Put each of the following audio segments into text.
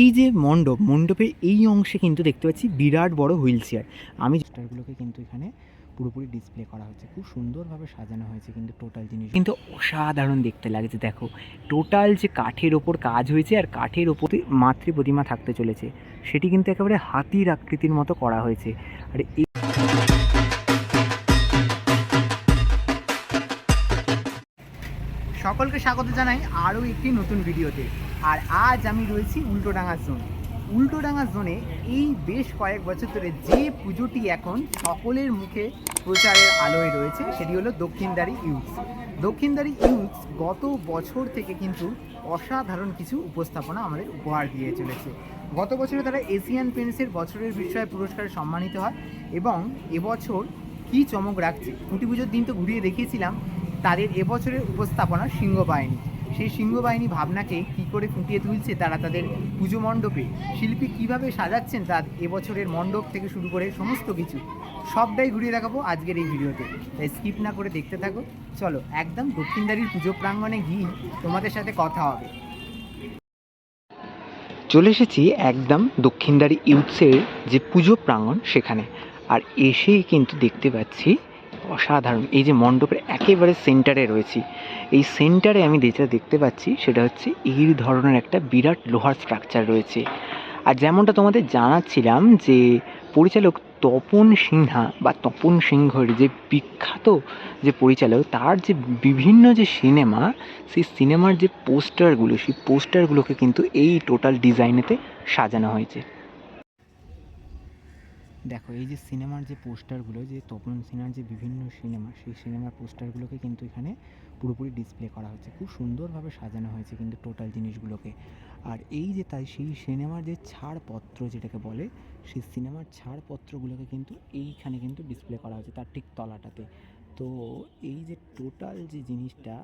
এই যে মণ্ডপের এই অংশে কিন্তু দেখতে পাচ্ছি বিরাট বড় হুইল চেয়ার। আমি স্টারগুলোকে কিন্তু এখানে পুরোপুরি ডিসপ্লে করা হচ্ছে, খুব সুন্দরভাবে সাজানো হয়েছে কিন্তু টোটাল জিনিস কিন্তু অসাধারণ দেখতে লাগছে। দেখো টোটাল যে কাঠের ওপর কাজ হয়েছে আর কাঠের ওপর মাতৃ প্রতিমা থাকতে চলেছে, সেটি কিন্তু একেবারে হাতির আকৃতির মতো করা হয়েছে। আর এই সকলকে স্বাগত জানাই আরও একটি নতুন ভিডিওতে। আর আজ আমি রয়েছি উল্টোডাঙা জোন। উল্টোডাঙা জোনে এই বেশ কয়েক বছর ধরে যে পুজোটি এখন সকলের মুখে প্রচারের আলোয় রয়েছে সেটি হলো দক্ষিণদ্বারী ইউথস। দক্ষিণদ্বারী ইউথস গত বছর থেকে কিন্তু অসাধারণ কিছু উপস্থাপনা আমাদের উপহার দিয়ে চলেছে। গত বছরে তারা এশিয়ান পেন্টসের বছরের বিষয়ে পুরস্কারে সম্মানিত হয় এবং এবছর কী চমক রাখছে, খুঁটি পুজোর দিন তো ঘুরিয়ে দেখিয়েছিলাম তাদের এবছরের উপস্থাপনা সিংহবাহিনী। সেই সিংহবাহিনী ভাবনাকে কী করে ফুটিয়ে তুলছে তারা তাদের পুজো মণ্ডপে, শিল্পী কীভাবে সাজাচ্ছেন তার এবছরের মণ্ডপ থেকে শুরু করে সমস্ত কিছু সবটাই ঘুরিয়ে দেখাবো আজকের এই ভিডিওতে। তাই স্কিপ না করে দেখতে থাকো। চলো একদম দক্ষিণদ্বারীর পুজো প্রাঙ্গণে গিয়ে তোমাদের সাথে কথা হবে। চলে এসেছি একদম দক্ষিণদ্বারী ইউথসের যে পুজো প্রাঙ্গণ সেখানে। আর এসেই কিন্তু দেখতে পাচ্ছি অসাধারণ, এই যে মণ্ডপের একেবারে সেন্টারে রয়েছি। এই সেন্টারে আমি যেটা দেখতে পাচ্ছি সেটা হচ্ছে এই ধরনের একটা বিরাট লোহার স্ট্রাকচার রয়েছে। আর যেমনটা তোমাদের জানাচ্ছিলাম যে পরিচালক তপন সিনহা বা তপন সিংহের যে বিখ্যাত যে পরিচালক, তার যে বিভিন্ন যে সিনেমা, সেই সিনেমার যে পোস্টারগুলো, সেই পোস্টারগুলোকে কিন্তু এই টোটাল ডিজাইনেতে সাজানো হয়েছে। দেখো এই যে সিনেমার যে পোস্টারগুলো, যে তপন সিনহার যে বিভিন্ন সিনেমা, সেই সিনেমার পোস্টারগুলোকে কিন্তু এখানে পুরোপুরি ডিসপ্লে করা হচ্ছে, খুব সুন্দরভাবে সাজানো হয়েছে কিন্তু টোটাল জিনিসগুলোকে। আর এই যে তাই সেই সিনেমার যে ছাড়পত্র যেটাকে বলে, সেই সিনেমার ছাড়পত্রগুলোকে কিন্তু এইখানে কিন্তু ডিসপ্লে করা হয়েছে তার ঠিক তলাটাতে। তো এই যে টোটাল যে জিনিসটা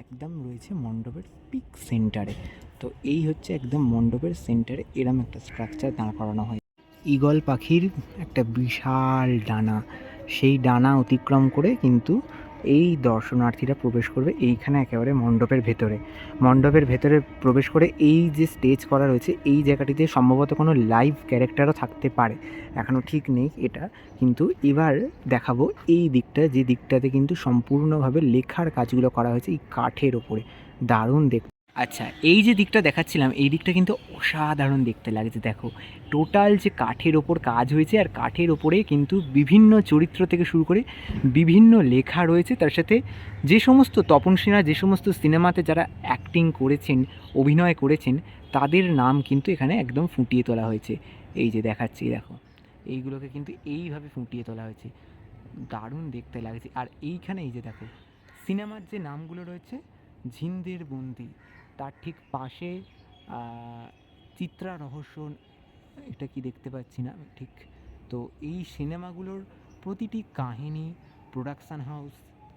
একদম রয়েছে মণ্ডপের পিক সেন্টারে। তো এই হচ্ছে একদম মণ্ডপের সেন্টারে এরম একটা স্ট্রাকচার দাঁড় করানো হয়। ঈগল পাখির একটা বিশাল ডানা, সেই ডানা অতিক্রম করে কিন্তু এই দর্শনার্থীরা প্রবেশ করবে এইখানে একেবারে মণ্ডপের ভেতরে প্রবেশ করে এই যে স্টেজ করা রয়েছে এই জায়গাটিতে সম্ভবত কোনো লাইভ ক্যারেক্টারও থাকতে পারে, এখনও ঠিক নেই এটা। কিন্তু এবার দেখাবো এই দিকটা, যে দিকটাতে কিন্তু সম্পূর্ণভাবে লেখার কাজগুলো করা হয়েছে এই কাঠের ওপরে, দারুণ দেখতে। আচ্ছা এই যে দিকটা দেখাচ্ছিলাম এই দিকটা কিন্তু অসাধারণ দেখতে লাগছে। দেখো টোটাল যে কাঠের ওপর কাজ হয়েছে আর কাঠের ওপরে কিন্তু বিভিন্ন চরিত্র থেকে শুরু করে বিভিন্ন লেখা রয়েছে। তার সাথে যে সমস্ত তপন সিনহা যে সমস্ত সিনেমাতে যারা অ্যাক্টিং করেছেন, অভিনয় করেছেন, তাদের নাম কিন্তু এখানে একদম ফুটিয়ে তোলা হয়েছে। এই যে দেখাচ্ছি, দেখো এইগুলোকে কিন্তু এইভাবে ফুটিয়ে তোলা হয়েছে, দারুণ দেখতে লাগছে। আর এইখানে এই যে দেখো সিনেমার যে নামগুলো রয়েছে, ঝিন্দের বন্দি, তার ঠিক পাশে চিত্রা রহস্য, এটা কি দেখতে পাচ্ছি না ঠিক। তো এই সিনেমাগুলোর প্রতিটি কাহিনী, প্রোডাকশান হাউস,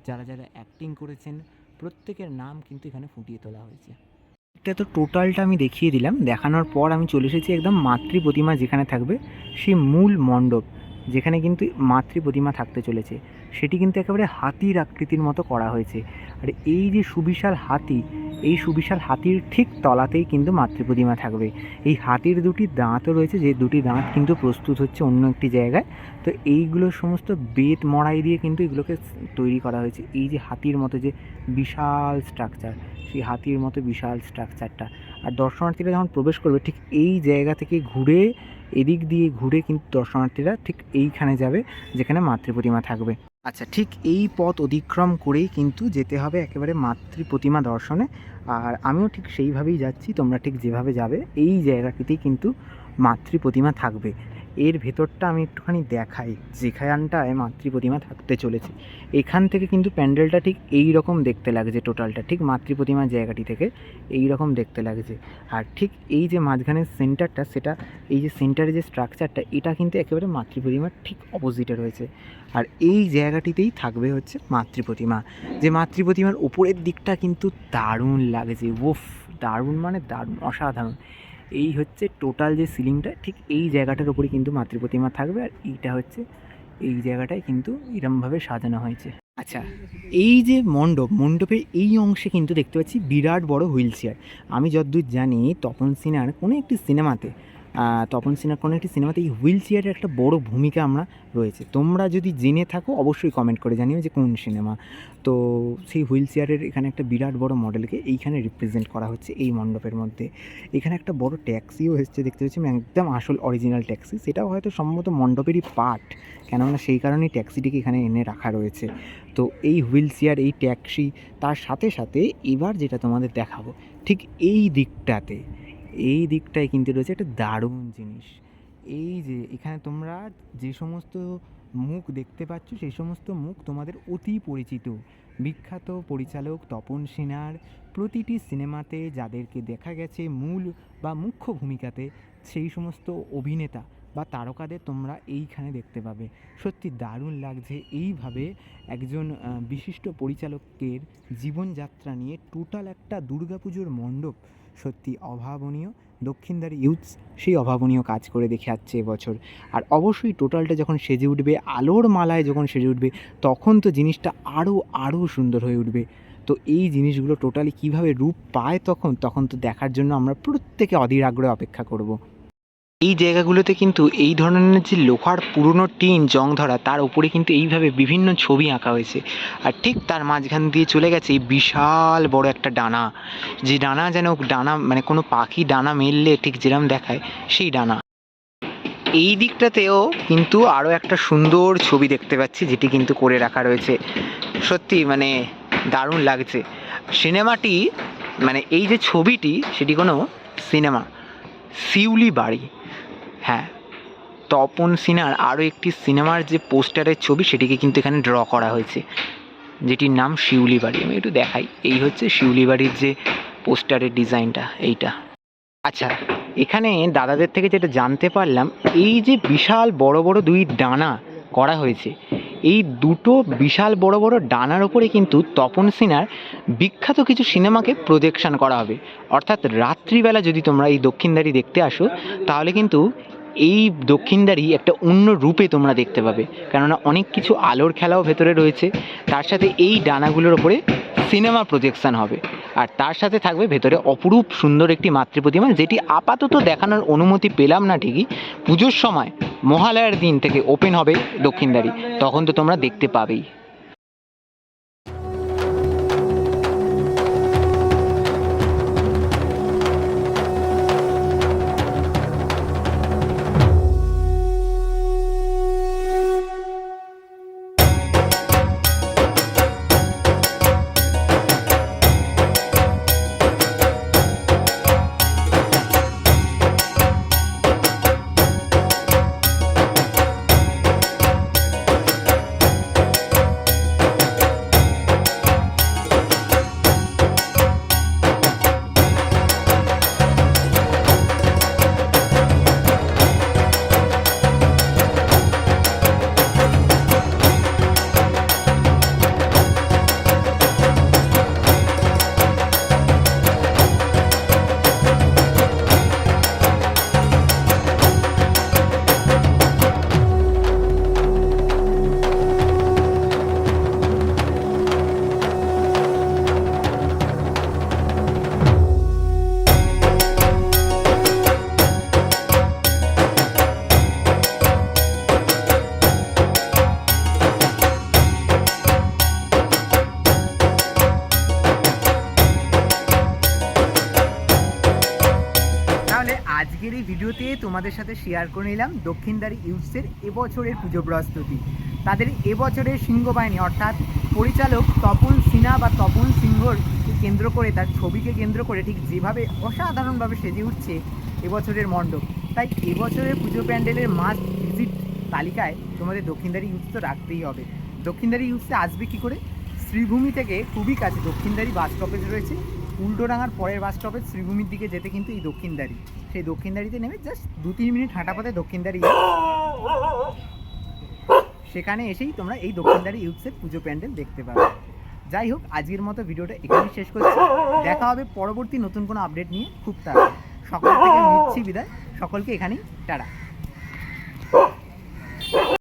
যারা যারা অ্যাক্টিং করেছেন প্রত্যেকের নাম কিন্তু এখানে ফুটিয়ে তোলা হয়েছে। এটা তো টোটালটা আমি দেখিয়ে দিলাম, দেখানোর পর আমি চলে এসেছি একদম মাতৃ প্রতিমা যেখানে থাকবে, সেই মূল মণ্ডপ যেখানে কিন্তু মাতৃ প্রতিমা থাকতে চলেছে, সেটি কিন্তু একেবারে হাতির আকৃতির মতো করা হয়েছে। আর এই যে সুবিশাল হাতি, এই সুবিশাল হাতির ঠিক তলাতেই কিন্তু মাতৃ প্রতিমা থাকবে। এই হাতির দুটি দাঁতও রয়েছে, যে দুটি দাঁত কিন্তু প্রস্তুত হচ্ছে অন্য একটি জায়গায়। তো এইগুলো সমস্ত বেত মড়াই দিয়ে কিন্তু এগুলোকে তৈরি করা হয়েছে। এই যে হাতির মতো যে বিশাল স্ট্রাকচার, সেই হাতির মতো বিশাল স্ট্রাকচারটা। আর দর্শনার্থীরা যখন প্রবেশ করবে ঠিক এই জায়গা থেকে ঘুরে, এদিক দিয়ে ঘুরে কিন্তু দর্শনার্থীরা ঠিক এইখানে যাবে যেখানে মাতৃ প্রতিমা থাকবে। আচ্ছা ঠিক এই পথ অতিক্রম করেই কিন্তু যেতে হবে একেবারে মাতৃ প্রতিমা দর্শনে। আর আমিও ঠিক সেইভাবেই যাচ্ছি, তোমরা ঠিক যেভাবে যাবে এই জায়গাটিতেই কিন্তু মাতৃ প্রতিমা থাকবে। এর ভেতরটা আমি একটুখানি দেখাই, যেখানটায় মাতৃ প্রতিমা থাকতে চলেছে এখান থেকে কিন্তু প্যান্ডেলটা ঠিক এই রকম দেখতে লাগছে, টোটালটা ঠিক মাতৃ প্রতিমার জায়গাটি থেকে এই রকম দেখতে লাগছে। আর ঠিক এই যে মাঝখানের সেন্টারটা, সেটা এই যে সেন্টারে যে স্ট্রাকচারটা, এটা কিন্তু একেবারে মাতৃ প্রতিমার ঠিক অপোজিটে রয়েছে। আর এই জায়গাটিতেই থাকবে হচ্ছে মাতৃ প্রতিমা, যে মাতৃ প্রতিমার উপরের দিকটা কিন্তু দারুণ লাগছে, ওফ দারুণ মানে দারুণ, অসাধারণ। এই হচ্ছে টোটাল যে সিলিংটা, ঠিক এই জায়গাটার উপরে কিন্তু মাতৃ প্রতিমা থাকবে। আর এইটা হচ্ছে এই জায়গাটায় কিন্তু এরমভাবে সাজানো হয়েছে। আচ্ছা, এই যে মণ্ডপের এই অংশে কিন্তু দেখতে পাচ্ছি বিরাট বড় হুইল চেয়ার। আমি যতদূর জানি তপন সিনহার কোনো একটি সিনেমাতে এই হুইল চেয়ারের একটা বড় ভূমিকা আমরা রয়েছে। তোমরা যদি জেনে থাকো অবশ্যই কমেন্ট করে জানিও যে কোন সিনেমা। তো সেই হুইল চেয়ারের এখানে একটা বিরাট বড় মডেলকে এইখানে রিপ্রেজেন্ট করা হচ্ছে এই মণ্ডপের মধ্যে। এখানে একটা বড় ট্যাক্সিও এসছে দেখতে পাচ্ছি, আমি একদম আসল অরিজিনাল ট্যাক্সি। সেটাও হয়তো সম্ভবত মণ্ডপেরই পার্ট, কেননা সেই কারণেই ট্যাক্সিটিকে এখানে এনে রাখা রয়েছে। তো এই হুইল চেয়ার, এই ট্যাক্সি, তার সাথে সাথে এবার যেটা তোমাদের দেখাবো ঠিক এই দিকটায় কিন্তু রয়েছে একটা দারুণ জিনিস। এই যে এখানে তোমরা যে সমস্ত মুখ দেখতে পাচ্ছ সেই সমস্ত মুখ তোমাদের অতি পরিচিত বিখ্যাত পরিচালক তপন সিনহার প্রতিটি সিনেমাতে যাদেরকে দেখা গেছে মূল বা মুখ্য ভূমিকাতে, সেই সমস্ত অভিনেতা বা তারকাদের তোমরা এইখানে দেখতে পাবে। সত্যি দারুণ লাগছে এইভাবে একজন বিশিষ্ট পরিচালকের জীবনযাত্রা নিয়ে টোটাল একটা দুর্গাপুজোর মণ্ডপ। সত্যি অভাবনীয়। দক্ষিণদারি ইউথস সেই অভাবনীয় কাজ করে দেখাচ্ছে এবছর। আর অবশ্যই টোটালটা যখন সেজে উঠবে, আলোর মালায় যখন সেজে উঠবে, তখন তো জিনিসটা আরও সুন্দর হয়ে উঠবে। তো এই জিনিসগুলো টোটালি কীভাবে রূপ পায় তখন তো দেখার জন্য আমরা প্রত্যেকে অধীর আগ্রহে অপেক্ষা করব। এই জায়গাগুলোতে কিন্তু এই ধরনের যে লোহার পুরনো টিন জং ধরা, তার উপরে কিন্তু এইভাবে বিভিন্ন ছবি আঁকা হয়েছে। আর ঠিক তার মাঝখান দিয়ে চলে গেছে এই বিশাল বড় একটা ডানা, যে ডানা যেন ডানা মানে কোনো পাখি ডানা মেললে ঠিক যেরকম দেখায় সেই ডানা। এই দিকটাতেও কিন্তু আরও একটা সুন্দর ছবি দেখতে পাচ্ছি, যেটি কিন্তু করে রাখা রয়েছে। সত্যি মানে দারুণ লাগছে সিনেমাটি। মানে এই যে ছবিটি, সেটি কোনো সিনেমা, শিউলি বাড়ি। হ্যাঁ, তপন সিনহার আরও একটি সিনেমার যে পোস্টারের ছবি, সেটিকে কিন্তু এখানে ড্র করা হয়েছে, যেটির নাম শিউলি বাড়ি। আমি একটু দেখাই, এই হচ্ছে শিউলি বাড়ির যে পোস্টারের ডিজাইনটা, এইটা। আচ্ছা, এখানে দাদাদের থেকে যেটা জানতে পারলাম, এই যে বিশাল বড় বড় দুই ডানা করা হয়েছে, এই দুটো বিশাল বড় বড় ডানার ওপরে কিন্তু তপন সিনহার বিখ্যাত কিছু সিনেমাকে প্রজেকশন করা হবে। অর্থাৎ রাত্রিবেলা যদি তোমরা এই দক্ষিণদারি দেখতে আসো, তাহলে কিন্তু এই দক্ষিণদারি একটা অন্য রূপে তোমরা দেখতে পাবে, কেননা অনেক কিছু আলোর খেলাও ভেতরে রয়েছে। তার সাথে এই ডানাগুলোর ওপরে সিনেমা প্রজেকশন হবে, আর তার সাথে থাকবে ভেতরে অপরূপ সুন্দর একটি মাতৃপ্রতিমা, যেটি আপাতত দেখানোর অনুমতি পেলাম না ঠিকই। পুজোর সময় মহালয়ার দিন থেকে ওপেন হবে দক্ষিণদারি, তখন তো তোমরা দেখতে পাবেই। আজকের এই ভিডিওতে তোমাদের সাথে শেয়ার করে নিলাম দক্ষিণদারি ইউথসের এবছরের পুজো প্রস্তুতি। তাদের এবছরের সিংহবাহিনী অর্থাৎ পরিচালক তপন সিনহা বা তপন সিংহকে কেন্দ্র করে, তার ছবিকে কেন্দ্র করে ঠিক যেভাবে অসাধারণভাবে সেজে উঠছে এবছরের মণ্ডপ, তাই এবছরের পুজো প্যান্ডেলের মাস্ট ভিজিট তালিকায় তোমাদের দক্ষিণদারি ইউথস তো রাখতেই হবে। দক্ষিণদারি ইউথসে আসবে কী করে? শ্রীভূমি থেকে খুবই কাছে দক্ষিণদারি বাস স্টপেজ রয়েছে। উল্টোডাঙার পরের বাস স্টপেজ শ্রীভূমির দিকে যেতে কিন্তু এই দক্ষিণদারি, সেই দক্ষিণদারিতে নেমে জাস্ট 2-3 মিনিট হাঁটা পথে দক্ষিণদারি, সেখানে এসেই তোমরা এই দক্ষিণদারি ইউথসের পুজো প্যান্ডেল দেখতে পাবে। যাই হোক, আজকের মতো ভিডিওটা এখানেই শেষ করছি। দেখা হবে পরবর্তী নতুন কোনো আপডেট নিয়ে খুব তাড়াতাড়ি। সকল থেকে নিচ্ছি বিদায়, সকলকে এখানেই টাটা।